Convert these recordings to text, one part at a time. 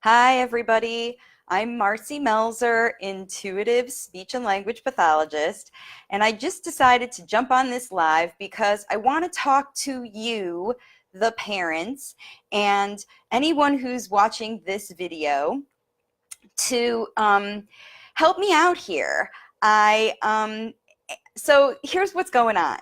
Hi, everybody. I'm Marcy Melzer, intuitive speech and language pathologist, and I just decided to jump on this live because I want to talk to you, the parents, and anyone who's watching this video to help me out here. So here's what's going on.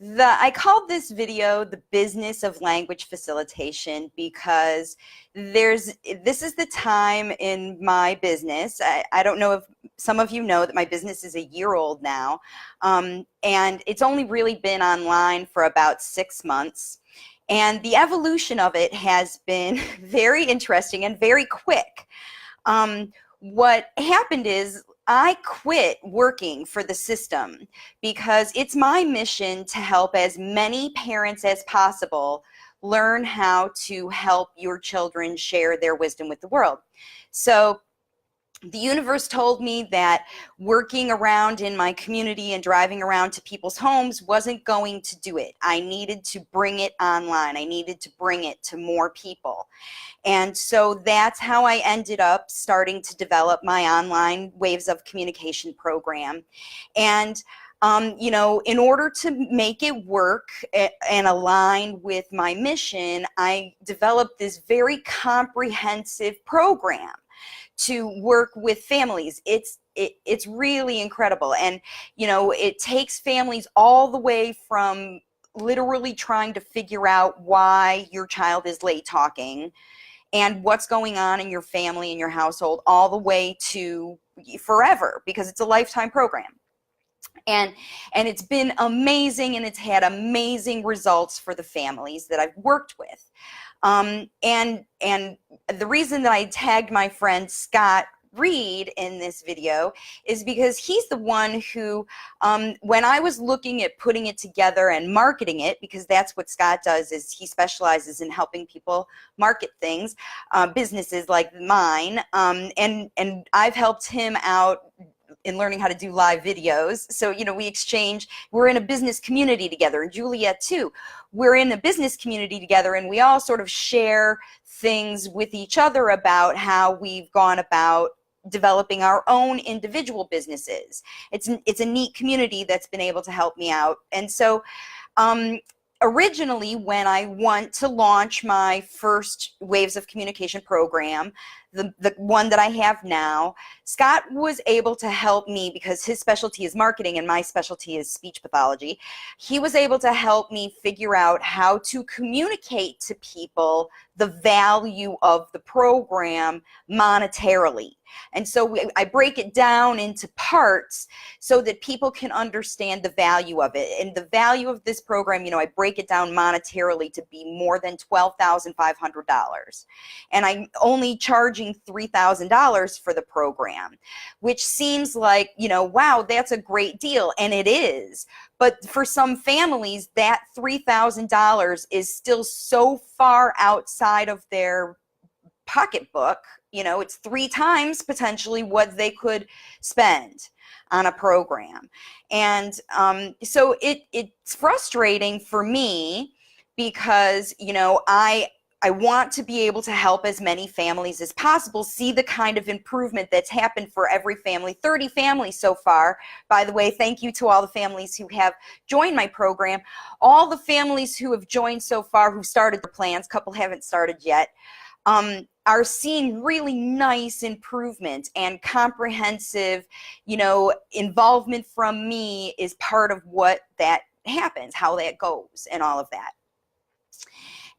I called this video the business of language facilitation because this is the time in my business. I don't know if some of you know that my business is a year old now, and it's only really been online for about 6 months. And the evolution of it has been very interesting and very quick. What happened is I quit working for the system because it's my mission to help as many parents as possible learn how to help your children share their wisdom with the world. So the universe told me that working around in my community and driving around to people's homes wasn't going to do it. I needed to bring it online. I needed to bring it to more people. And so that's how I ended up starting to develop my online Waves of Communication program. And in order to make it work and align with my mission, I developed this very comprehensive program to work with families. It's really incredible. And, it takes families all the way from literally trying to figure out why your child is late talking and what's going on in your family and your household, all the way to forever, because it's a lifetime program. And it's been amazing, and it's had amazing results for the families that I've worked with. And the reason that I tagged my friend Scott Reed in this video is because he's the one who, when I was looking at putting it together and marketing it, because that's what Scott does, is he specializes in helping people market things, businesses like mine, and I've helped him out in learning how to do live videos. So, we exchange, we're in a business community together, and Jeweliet too. We're in a business community together, and we all sort of share things with each other about how we've gone about developing our own individual businesses. It's a neat community that's been able to help me out. And so, originally, when I want to launch my first Waves of Communication program, the one that I have now, Scott was able to help me because his specialty is marketing and my specialty is speech pathology. He was able to help me figure out how to communicate to people the value of the program monetarily. And so I break it down into parts so that people can understand the value of it. And the value of this program, I break it down monetarily to be more than $12,500. And I'm only charging $3,000 for the program, which seems like, wow, that's a great deal. And it is. But for some families, that $3,000 is still so far outside of their pocketbook. It's 3 times potentially what they could spend on a program. And so it's frustrating for me because, I want to be able to help as many families as possible see the kind of improvement that's happened for every family, 30 families so far. By the way, thank you to all the families who have joined my program. All the families who have joined so far, who started their plans, a couple haven't started yet, are seeing really nice improvement, and comprehensive, involvement from me is part of what that happens, how that goes, and all of that.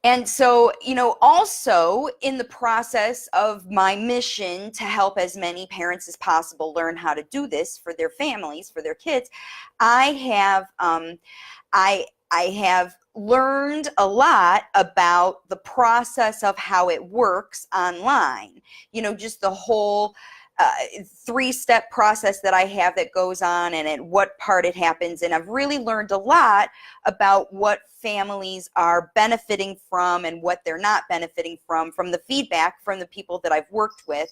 And so, also in the process of my mission to help as many parents as possible learn how to do this for their families, for their kids, I have learned a lot about the process of how it works online. Just the whole 3-step process that I have that goes on, and at what part it happens. And I've really learned a lot about what families are benefiting from and what they're not benefiting from the feedback from the people that I've worked with.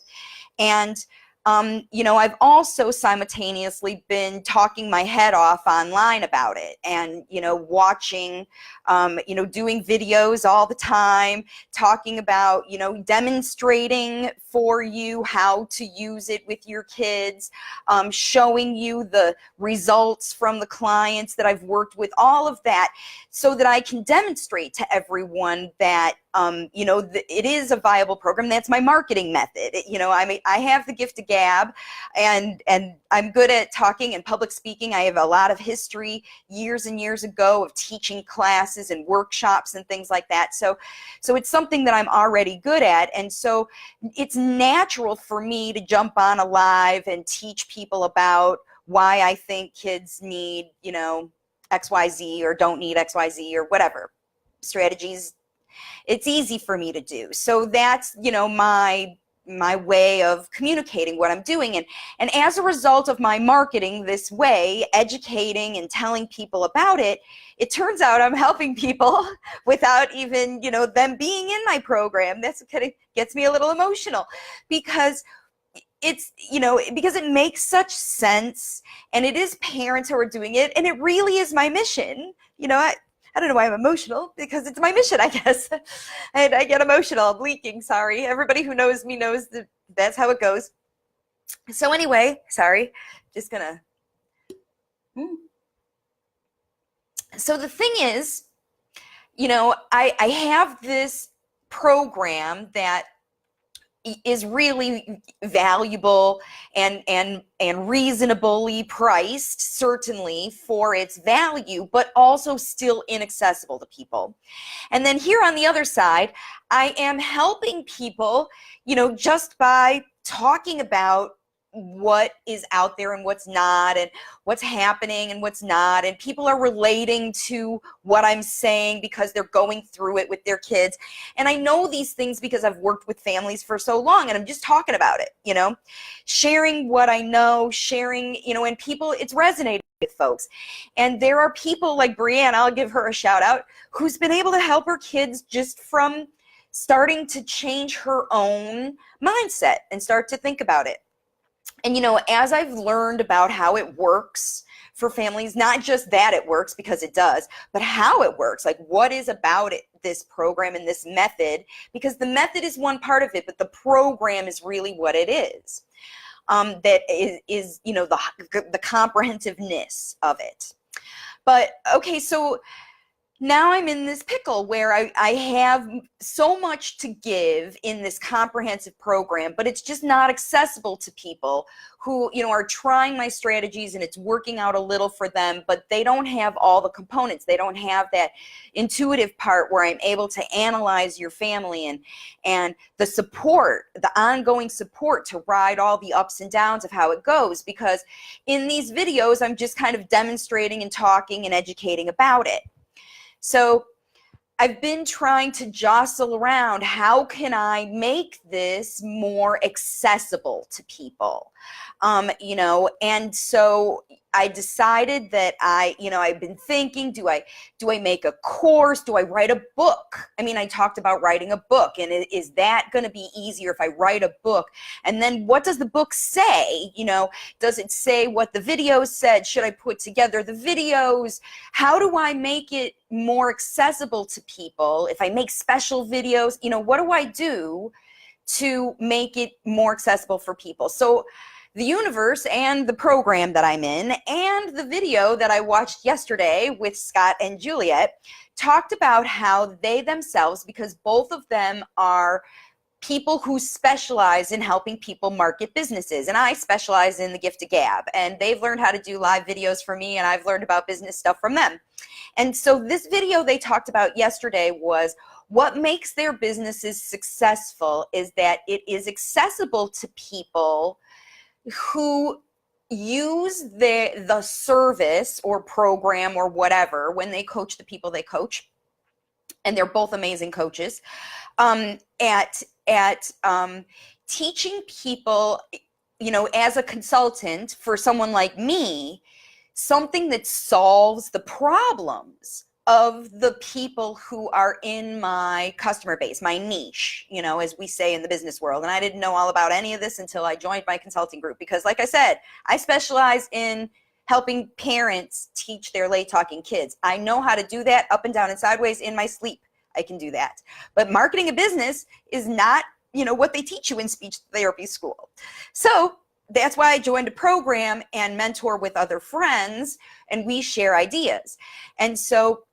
And You know, I've also simultaneously been talking my head off online about it, and, you know, watching, you know, doing videos all the time, talking about, you know, demonstrating for you how to use it with your kids, showing you the results from the clients that I've worked with, all of that, so that I can demonstrate to everyone that, you know, it is a viable program. That's my marketing method. You know, I have the gift of gab, and I'm good at talking and public speaking. I have a lot of history, years and years ago, of teaching classes and workshops and things like that. So it's something that I'm already good at, and so it's natural for me to jump on a live and teach people about why I think kids need, you know, XYZ, or don't need XYZ, or whatever strategies. It's easy for me to do. So that's, you know, my way of communicating what I'm doing. And as a result of my marketing this way, educating and telling people about it, it turns out I'm helping people without even, you know, them being in my program. That's kind of gets me a little emotional, because it's, you know, because it makes such sense, and it is parents who are doing it, and it really is my mission. You know, I don't know why I'm emotional, because it's my mission, I guess. And I get emotional. I'm leaking, sorry. Everybody who knows me knows that that's how it goes. So anyway, sorry, just gonna. So the thing is, you know, I have this program that is really valuable and reasonably priced, certainly, for its value, but also still inaccessible to people. And then here on the other side, I am helping people, you know, just by talking about what is out there and what's not, and what's happening and what's not, and people are relating to what I'm saying because they're going through it with their kids. And I know these things because I've worked with families for so long, and I'm just talking about it, you know, sharing what I know, sharing, you know, and people, it's resonating with folks. And there are people like Brianne, I'll give her a shout out, who's been able to help her kids just from starting to change her own mindset and start to think about it. And, you know, as I've learned about how it works for families, not just that it works, because it does, but how it works, like what is about it, this program and this method, because the method is one part of it, but the program is really what it is. That is, you know, the comprehensiveness of it. But, okay, so now I'm in this pickle where I have so much to give in this comprehensive program, but it's just not accessible to people who, you know, are trying my strategies and it's working out a little for them, but they don't have all the components. They don't have that intuitive part where I'm able to analyze your family and the support, the ongoing support to ride all the ups and downs of how it goes. Because in these videos, I'm just kind of demonstrating and talking and educating about it. So I've been trying to jostle around, how can I make this more accessible to people? You know, and so I decided that you know, I've been thinking, do I make a course? Do I write a book? I mean, I talked about writing a book, and is that going to be easier if I write a book? And then what does the book say? You know, does it say what the videos said? Should I put together the videos? How do I make it more accessible to people? If I make special videos, you know, what do I do to make it more accessible for people? So the universe and the program that I'm in and the video that I watched yesterday with Scott and Jeweliet talked about how they themselves, because both of them are people who specialize in helping people market businesses, and I specialize in the gift of gab, and they've learned how to do live videos for me, and I've learned about business stuff from them. And so this video they talked about yesterday was what makes their businesses successful is that it is accessible to people who use the service or program or whatever when they coach the people they coach, and they're both amazing coaches, at teaching people, you know, as a consultant for someone like me, something that solves the problems of the people who are in my customer base, my niche, you know, as we say in the business world. And I didn't know all about any of this until I joined my consulting group, because like I said, I specialize in helping parents teach their late talking kids. I know how to do that up and down and sideways in my sleep. I can do that. But marketing a business is not, you know, what they teach you in speech therapy school. So that's why I joined a program and mentor with other friends, and we share ideas. And so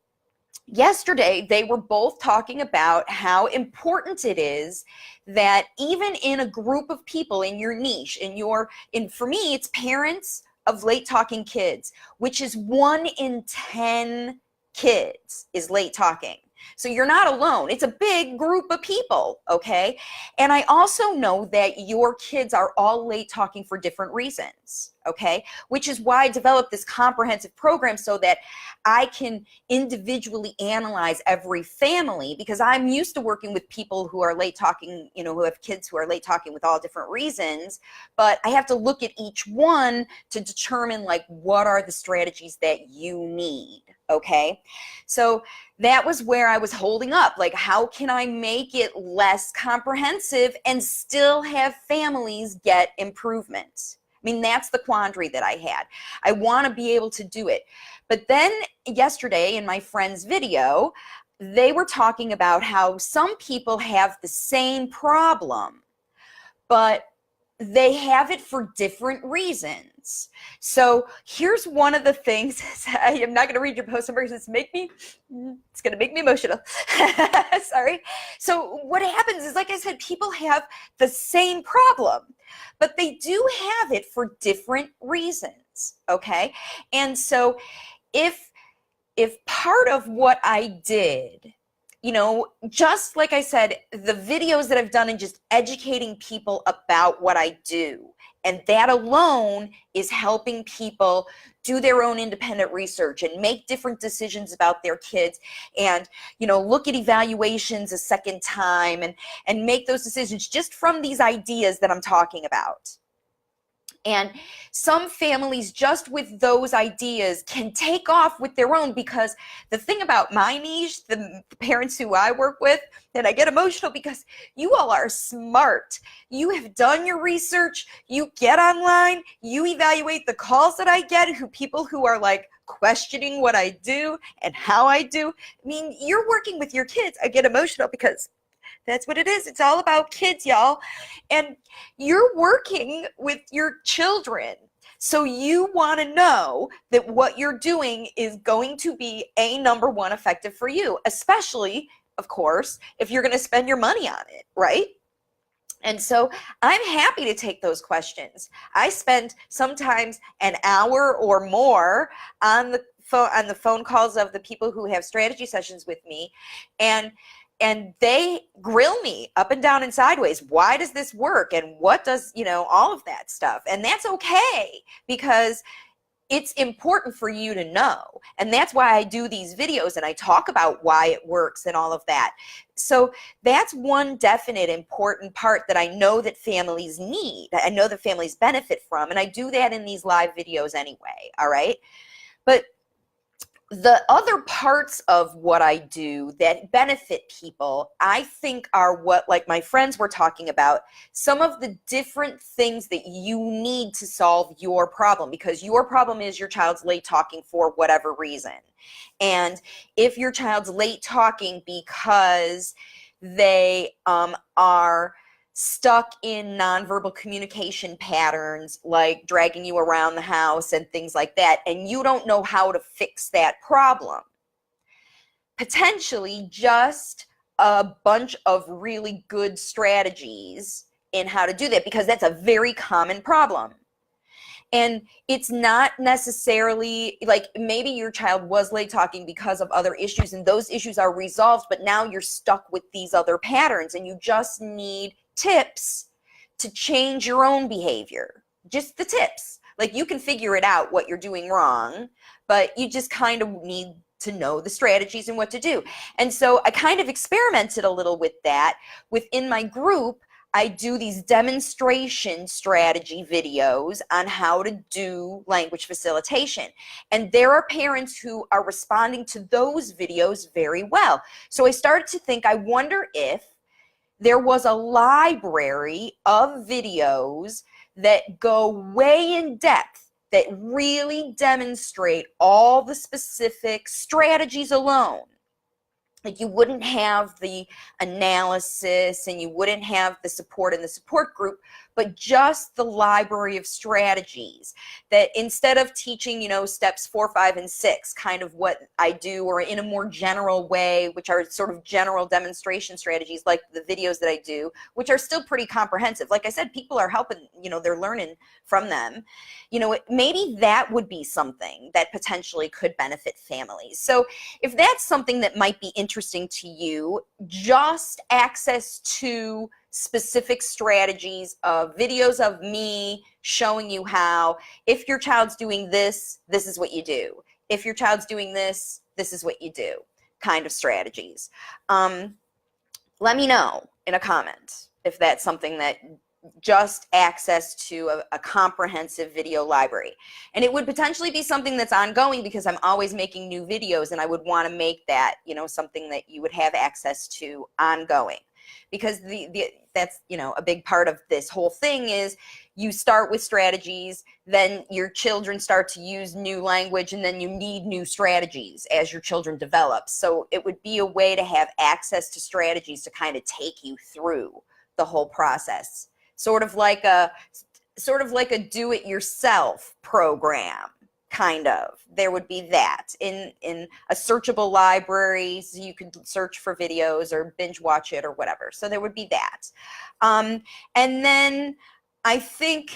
yesterday, they were both talking about how important it is that even in a group of people in your niche, for me, it's parents of late talking kids, which is 1 in 10 kids is late talking. So you're not alone. It's a big group of people, okay? And I also know that your kids are all late talking for different reasons, okay? Which is why I developed this comprehensive program so that I can individually analyze every family, because I'm used to working with people who are late talking, you know, who have kids who are late talking with all different reasons, but I have to look at each one to determine like what are the strategies that you need, okay? So that was where I was holding up. Like, how can I make it less comprehensive and still have families get improvement? I mean, that's the quandary that I had. I want to be able to do it. But then yesterday in my friend's video, they were talking about how some people have the same problem, but they have it for different reasons. So here's one of the things. I am not going to read your post numbers. It's going to make me emotional. Sorry. So what happens is, like I said, people have the same problem, but they do have it for different reasons. Okay. And so if part of what I did, you know, just like I said, the videos that I've done and just educating people about what I do, and that alone is helping people do their own independent research and make different decisions about their kids, and, you know, look at evaluations a second time and make those decisions just from these ideas that I'm talking about. And some families, just with those ideas, can take off with their own, because the thing about my niche, the parents who I work with, and I get emotional because you all are smart. You have done your research, you get online, you evaluate the calls that I get, people who are like questioning what I do and how I do. I mean, you're working with your kids. I get emotional because that's what it is. It's all about kids, y'all. And you're working with your children. So you want to know that what you're doing is going to be number one, effective for you, especially, of course, if you're going to spend your money on it, right? And so I'm happy to take those questions. I spend sometimes an hour or more on the phone calls of the people who have strategy sessions with me, and they grill me up and down and sideways. Why does this work? And what does, you know, all of that stuff. And that's okay, because it's important for you to know. And that's why I do these videos and I talk about why it works and all of that. So that's one definite important part that I know that families need. I know that families benefit from. And I do that in these live videos anyway. All right. But the other parts of what I do that benefit people, I think, are what, like my friends were talking about, some of the different things that you need to solve your problem, because your problem is your child's late talking for whatever reason. And if your child's late talking because they are stuck in nonverbal communication patterns, like dragging you around the house and things like that, and you don't know how to fix that problem, potentially just a bunch of really good strategies in how to do that, because that's a very common problem. And it's not necessarily like, maybe your child was late talking because of other issues and those issues are resolved, but now you're stuck with these other patterns and you just need tips to change your own behavior. Just the tips. Like, you can figure it out what you're doing wrong, but you just kind of need to know the strategies and what to do. And so I kind of experimented a little with that. Within my group, I do these demonstration strategy videos on how to do language facilitation. And there are parents who are responding to those videos very well. So I started to think, I wonder if there was a library of videos that go way in depth, that really demonstrate all the specific strategies alone. Like, you wouldn't have the analysis and you wouldn't have the support in the support group, but just the library of strategies, that instead of teaching, you know, steps 4, 5, and 6, kind of what I do, or in a more general way, which are sort of general demonstration strategies like the videos that I do, which are still pretty comprehensive. Like I said, people are helping, you know, they're learning from them. You know, maybe that would be something that potentially could benefit families. So if that's something that might be interesting to you, just access to specific strategies of videos of me showing you how, if your child's doing this, this is what you do. If your child's doing this, this is what you do, kind of strategies. Let me know in a comment if that's something that, just access to a comprehensive video library. And it would potentially be something that's ongoing, because I'm always making new videos, and I would want to make that, you know, something that you would have access to ongoing. Because that's, you know, a big part of this whole thing is you start with strategies, then your children start to use new language, and then you need new strategies as your children develop. So it would be a way to have access to strategies to kind of take you through the whole process. Sort of like a do-it-yourself program, kind of. There would be that in a searchable library, so you could search for videos or binge watch it or whatever. So there would be that. And then I think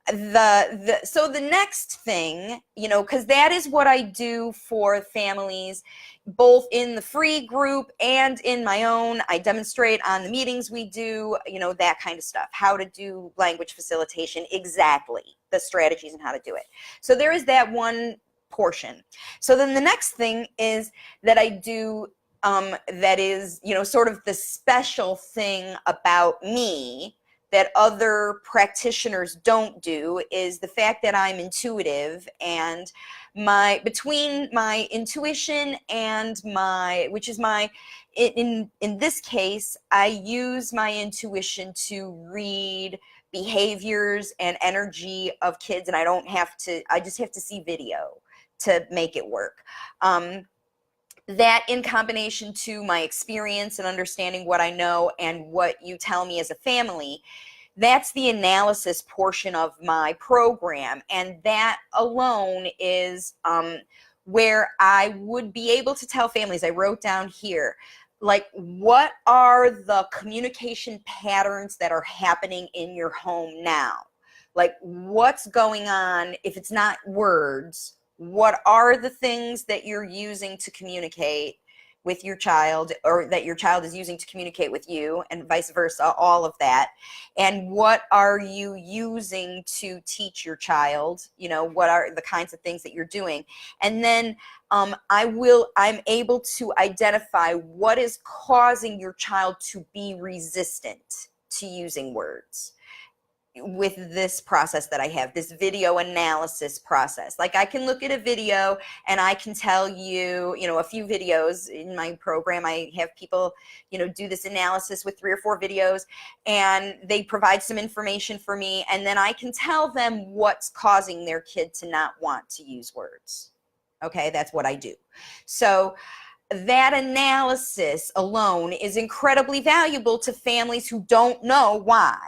so the next thing, you know, because that is what I do for families, both in the free group and in my own. I demonstrate on the meetings we do, you know, that kind of stuff, how to do language facilitation, exactly, the strategies and how to do it. So there is that one portion. So then the next thing is that I do, that is, you know, sort of the special thing about me that other practitioners don't do, is the fact that I'm intuitive, and between my intuition and which is in this case, I use my intuition to read behaviors and energy of kids, and I just have to see video to make it work. That, in combination to my experience and understanding what I know and what you tell me as a family, that's the analysis portion of my program. And that alone is where I would be able to tell families, I wrote down here, like, what are the communication patterns that are happening in your home now? Like, what's going on? If it's not words, what are the things that you're using to communicate with your child, or that your child is using to communicate with you, and vice versa, all of that? And what are you using to teach your child? You know, what are the kinds of things that you're doing? And then I'm able to identify what is causing your child to be resistant to using words with this process that I have, this video analysis process. Like, I can look at a video and I can tell you, you know, a few videos in my program. I have people, you know, do this analysis with 3 or 4 videos, and they provide some information for me, and then I can tell them what's causing their kid to not want to use words. Okay, that's what I do. So that analysis alone is incredibly valuable to families who don't know why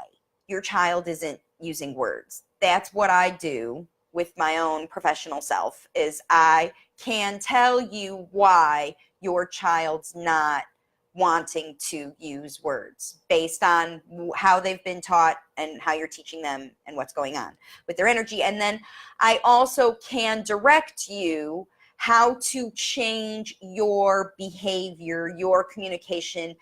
your child isn't using words. That's what I do with my own professional self, is I can tell you why your child's not wanting to use words based on how they've been taught and how you're teaching them and what's going on with their energy. And then I also can direct you how to change your behavior, your communication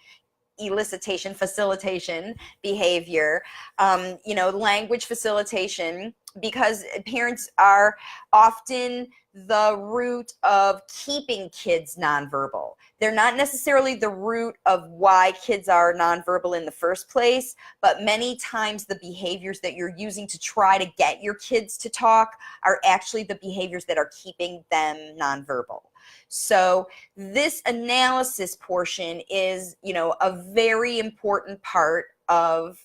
elicitation, facilitation behavior, language facilitation, because parents are often the root of keeping kids nonverbal. They're not necessarily the root of why kids are nonverbal in the first place, but many times the behaviors that you're using to try to get your kids to talk are actually the behaviors that are keeping them nonverbal. So this analysis portion is, a very important part of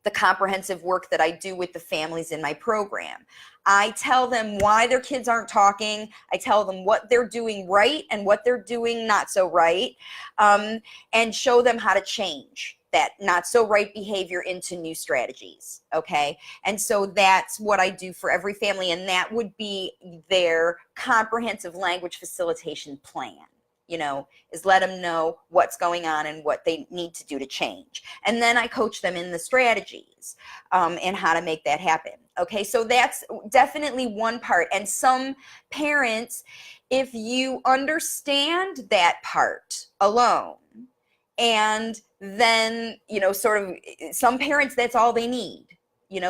the comprehensive work that I do with the families in my program. I tell them why their kids aren't talking. I tell them what they're doing right and what they're doing not so right, and show them how to change that not so right behavior into new strategies, okay? And so that's what I do for every family, and that would be their comprehensive language facilitation plan. Is let them know what's going on and what they need to do to change. And then I coach them in the strategies and how to make that happen. Okay, so that's definitely one part. And some parents, if you understand that part alone, and then, some parents, that's all they need.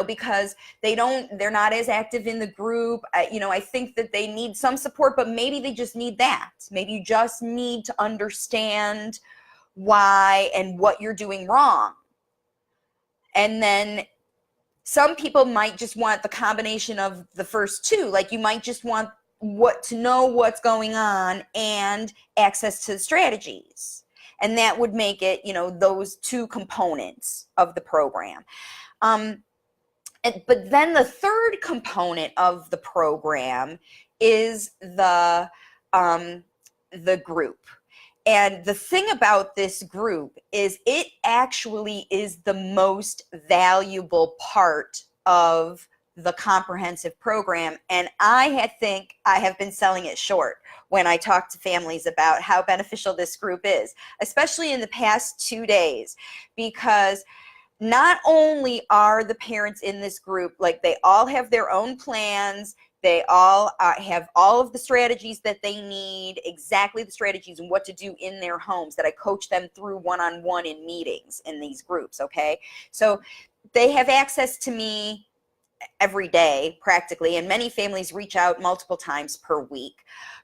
Because they're not as active in the group. I think that they need some support, but maybe they just need that. Maybe you just need to understand why and what you're doing wrong. And then some people might just want the combination of the first two. Like you might just want to know what's going on and access to the strategies. And that would make it, those two components of the program. But then the third component of the program is the group. And the thing about this group is it actually is the most valuable part of the comprehensive program. And I think I have been selling it short when I talk to families about how beneficial this group is, especially in the past 2 days, because not only are the parents in this group, like they all have their own plans, they all have all of the strategies that they need, exactly the strategies and what to do in their homes that I coach them through one-on-one in meetings in these groups, okay? So they have access to me every day practically, and many families reach out multiple times per week.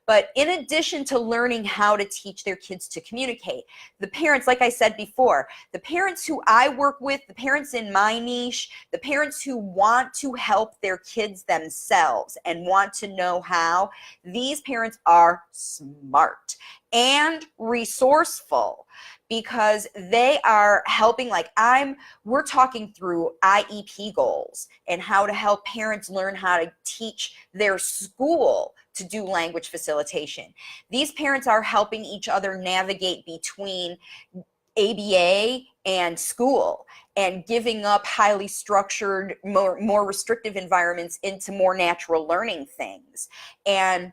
But in addition to learning how to teach their kids to communicate, the parents, like I said before, the parents who I work with, the parents in my niche, the parents who want to help their kids themselves and want to know how, these parents are smart and resourceful, because they are helping, we're talking through IEP goals and how to help parents learn how to teach their school to do language facilitation. These parents are helping each other navigate between ABA and school and giving up highly structured, more restrictive environments into more natural learning things. And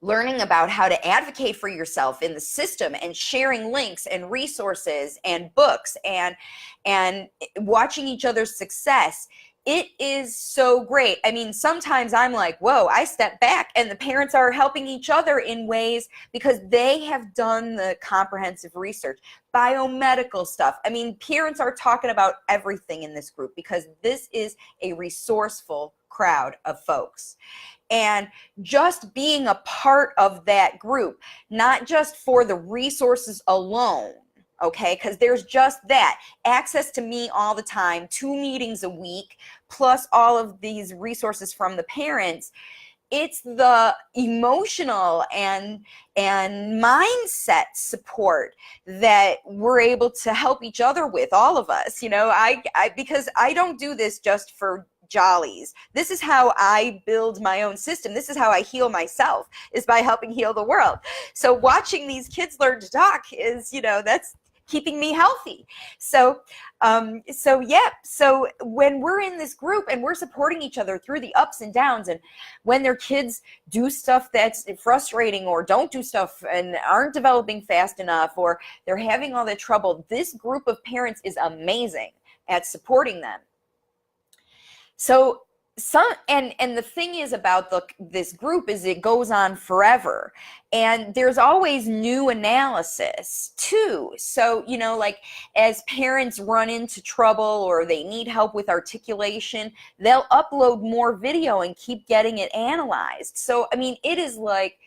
learning about how to advocate for yourself in the system and sharing links and resources and books and watching each other's success. It is so great. I mean, sometimes I'm like, whoa, I step back, and the parents are helping each other in ways because they have done the comprehensive research, biomedical stuff. I mean, parents are talking about everything in this group because this is a resourceful crowd of folks. And just being a part of that group, not just for the resources alone, okay, because there's just that access to me all the time, 2 meetings a week, plus all of these resources from the parents. It's the emotional and mindset support that we're able to help each other with, all of us. Because I don't do this just for jollies. This is how I build my own system. This is how I heal myself, is by helping heal the world. So watching these kids learn to talk is, that's keeping me healthy. So when we're in this group and we're supporting each other through the ups and downs, and when their kids do stuff that's frustrating or don't do stuff and aren't developing fast enough, or they're having all that trouble, this group of parents is amazing at supporting them. So and the thing is about this group is it goes on forever, and there's always new analysis too. So, you know, like as parents run into trouble or they need help with articulation, they'll upload more video and keep getting it analyzed. So, I mean, it is like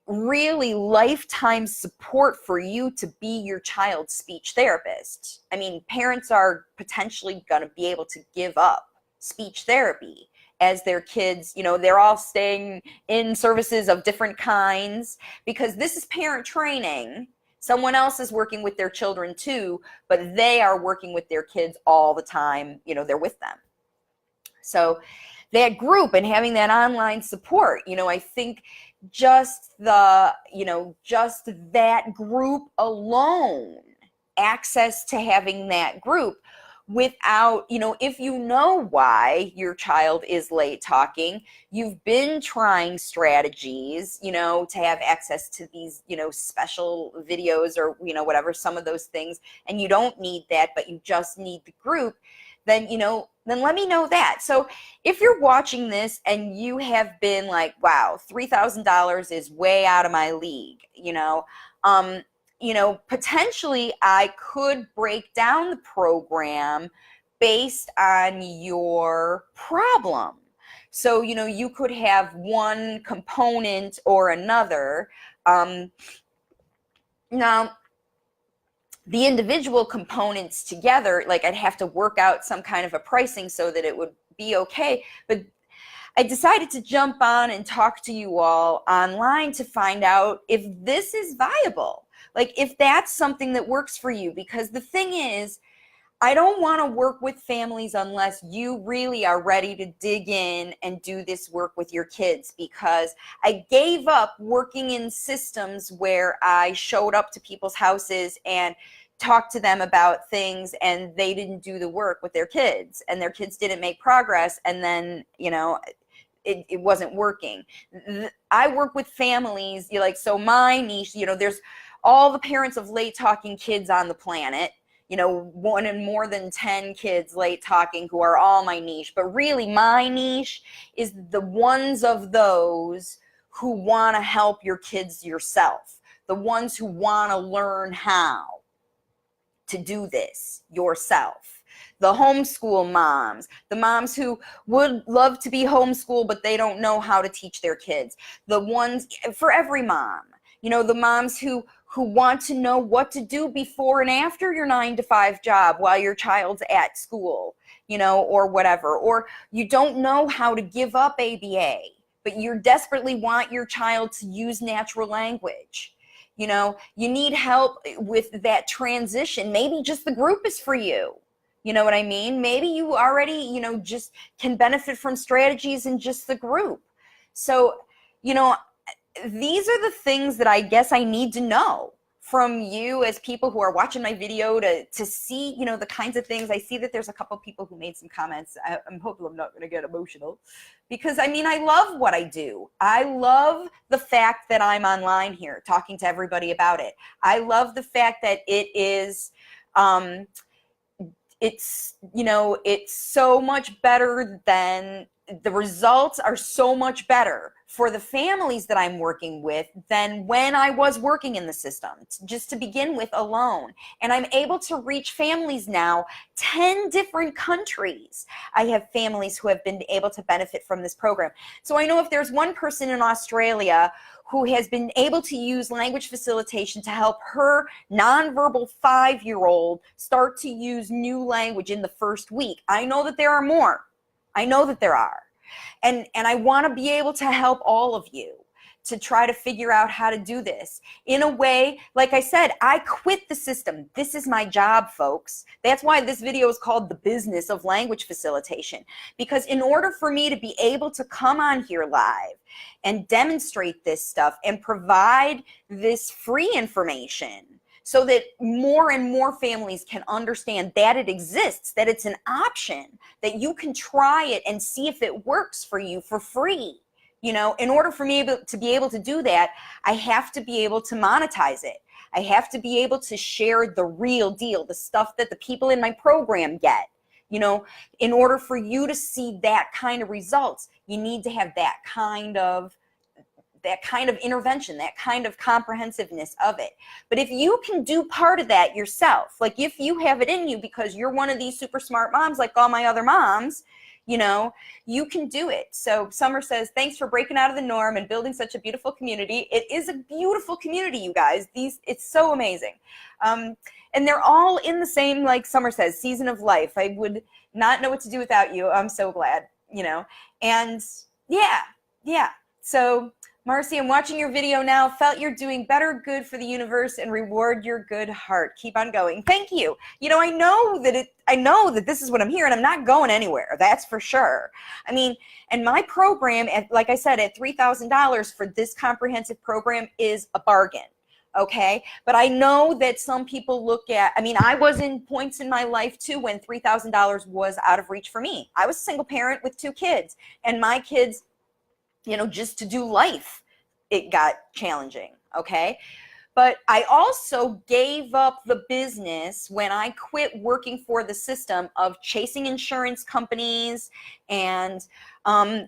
really lifetime support for you to be your child's speech therapist. I mean, parents are potentially going to be able to give up speech therapy as their kids, you know, they're all staying in services of different kinds, because this is parent training. Someone else is working with their children too, but they are working with their kids all the time. You know, they're with them. So that group and having that online support, you know, I think just that group alone, access to having that group without, you know, if you know why your child is late talking, you've been trying strategies, you know, to have access to these, you know, special videos or, you know, whatever, some of those things, and you don't need that, but you just need the group, then, you know, then let me know that. So if you're watching this and you have been like, wow, $3,000 is way out of my league, you know, potentially I could break down the program based on your problem. So, you know, you could have one component or another. Now, the individual components together, like I'd have to work out some kind of a pricing so that it would be okay. But I decided to jump on and talk to you all online to find out if this is viable. Like if that's something that works for you, because the thing is, I don't want to work with families unless you really are ready to dig in and do this work with your kids, because I gave up working in systems where I showed up to people's houses and talked to them about things and they didn't do the work with their kids and their kids didn't make progress, and then, you know, it wasn't working. I work with families, you know, like, so my niche, you know, there's all the parents of late talking kids on the planet, you know, one in more than 10 kids late talking who are all my niche. But really my niche is the ones of those who want to help your kids yourself, the ones who want to learn how to do this yourself. The homeschool moms, the moms who would love to be homeschooled, but they don't know how to teach their kids. The ones, for every mom, you know, the moms who want to know what to do before and after your 9-to-5 job while your child's at school, you know, or whatever. Or you don't know how to give up ABA, but you desperately want your child to use natural language. You know, you need help with that transition. Maybe just the group is for you. You know what I mean? Maybe you already, you know, just can benefit from strategies in just the group. So, you know, these are the things that I guess I need to know from you as people who are watching my video to see, you know, the kinds of things. I see that there's a couple people who made some comments. I'm hoping I'm not going to get emotional, because I mean, I love what I do. I love the fact that I'm online here talking to everybody about it. I love the fact that it is, it's, you know, it's so much better than, the results are so much better for the families that I'm working with than when I was working in the system, just to begin with alone. And I'm able to reach families now, 10 different countries. I have families who have been able to benefit from this program. So I know if there's one person in Australia who has been able to use language facilitation to help her nonverbal 5-year-old start to use new language in the first week, I know that there are more. I know that there are. And I want to be able to help all of you to try to figure out how to do this in a way. Like I said, I quit the system. This is my job, folks. That's why this video is called The Business of Language Facilitation. Because in order for me to be able to come on here live and demonstrate this stuff and provide this free information, so that more and more families can understand that it exists, that it's an option, that you can try it and see if it works for you for free. You know, in order for me to be able to do that, I have to be able to monetize it. I have to be able to share the real deal, the stuff that the people in my program get. You know, in order for you to see that kind of results, you need to have that kind of intervention, that kind of comprehensiveness of it. But if you can do part of that yourself, like if you have it in you because you're one of these super smart moms like all my other moms, you know, you can do it. So Summer says, thanks for breaking out of the norm and building such a beautiful community. It is a beautiful community, you guys. It's so amazing. And they're all in the same, like Summer says, season of life. I would not know what to do without you. I'm so glad, you know. And yeah. So Marcy, I'm watching your video now. Felt you're doing better good for the universe and reward your good heart. Keep on going. Thank you. You know, I know that this is what I'm here, and I'm not going anywhere. That's for sure. I mean, and my program, like I said, at $3,000 for this comprehensive program is a bargain. Okay. But I know that some people look at, I mean, I was in points in my life too when $3,000 was out of reach for me. I was a single parent with 2 kids, and my kids, you know, just to do life, it got challenging, okay? But I also gave up the business when I quit working for the system of chasing insurance companies and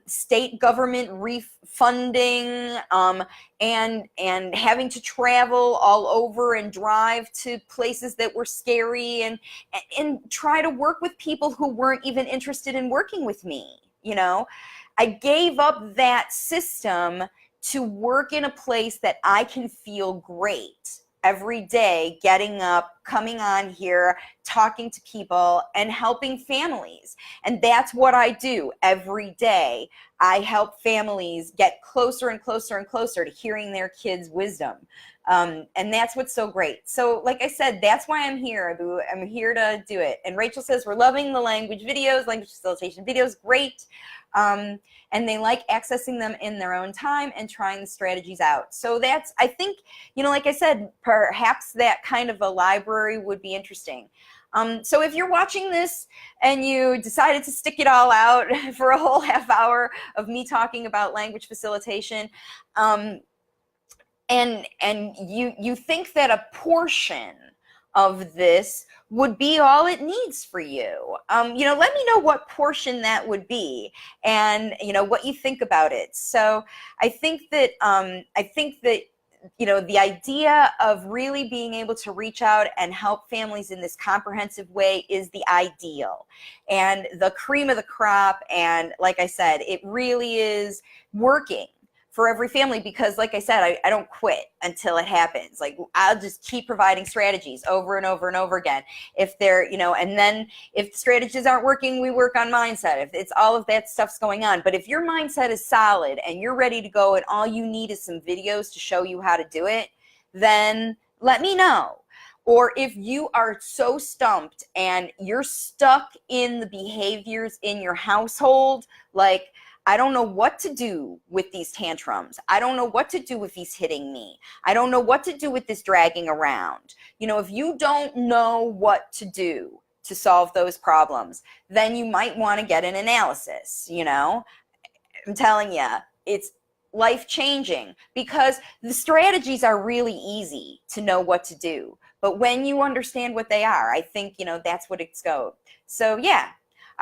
state government refunding and having to travel all over and drive to places that were scary and try to work with people who weren't even interested in working with me, you know? I gave up that system to work in a place that I can feel great every day, getting up, coming on here, talking to people, and helping families. And that's what I do every day. I help families get closer and closer and closer to hearing their kids' wisdom. And that's what's so great. So like I said, that's why I'm here. I'm here to do it. And Rachel says, we're loving the language videos, language facilitation videos. Great. And they like accessing them in their own time and trying the strategies out. So that's, I think, you know, like I said, perhaps that kind of a library would be interesting. So if you're watching this and you decided to stick it all out for a whole half hour of me talking about language facilitation, and you think that a portion of this would be all it needs for you, you know, let me know what portion that would be, and you know what you think about it. So I think that you know, the idea of really being able to reach out and help families in this comprehensive way is the ideal and the cream of the crop. And like I said, it really is working for every family, because like I said, I don't quit until it happens. Like I'll just keep providing strategies over and over and over again. If they're, you know, and then if the strategies aren't working, we work on mindset. If it's all of that stuff's going on. But if your mindset is solid and you're ready to go and all you need is some videos to show you how to do it, then let me know. Or if you are so stumped and you're stuck in the behaviors in your household, like, I don't know what to do with these tantrums. I don't know what to do with these hitting me. I don't know what to do with this dragging around. You know, if you don't know what to do to solve those problems, then you might want to get an analysis, you know. I'm telling you, it's life-changing, because the strategies are really easy to know what to do. But when you understand what they are, I think, you know, that's what it's go. So yeah.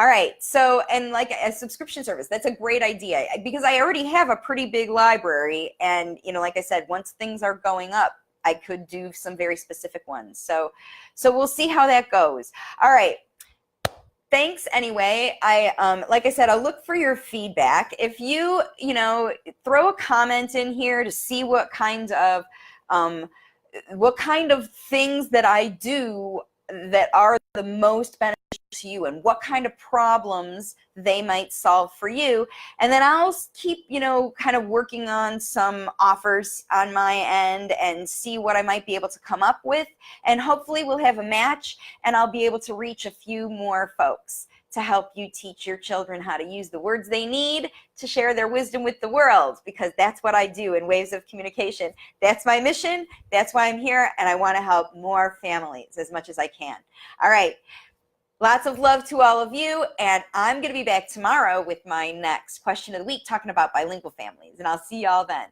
All right, so, and like a subscription service, that's a great idea, because I already have a pretty big library, and, you know, like I said, once things are going up, I could do some very specific ones. So we'll see how that goes. All right, thanks anyway. Like I said, I'll look for your feedback. If you know, throw a comment in here to see what kind of things that I do that are the most beneficial to you, and what kind of problems they might solve for you. And then I'll keep, you know, kind of working on some offers on my end and see what I might be able to come up with. And hopefully we'll have a match and I'll be able to reach a few more folks to help you teach your children how to use the words they need to share their wisdom with the world, because that's what I do in Waves of Communication. That's my mission. That's why I'm here, and I want to help more families as much as I can. All right. Lots of love to all of you, and I'm going to be back tomorrow with my next question of the week, talking about bilingual families, and I'll see y'all then.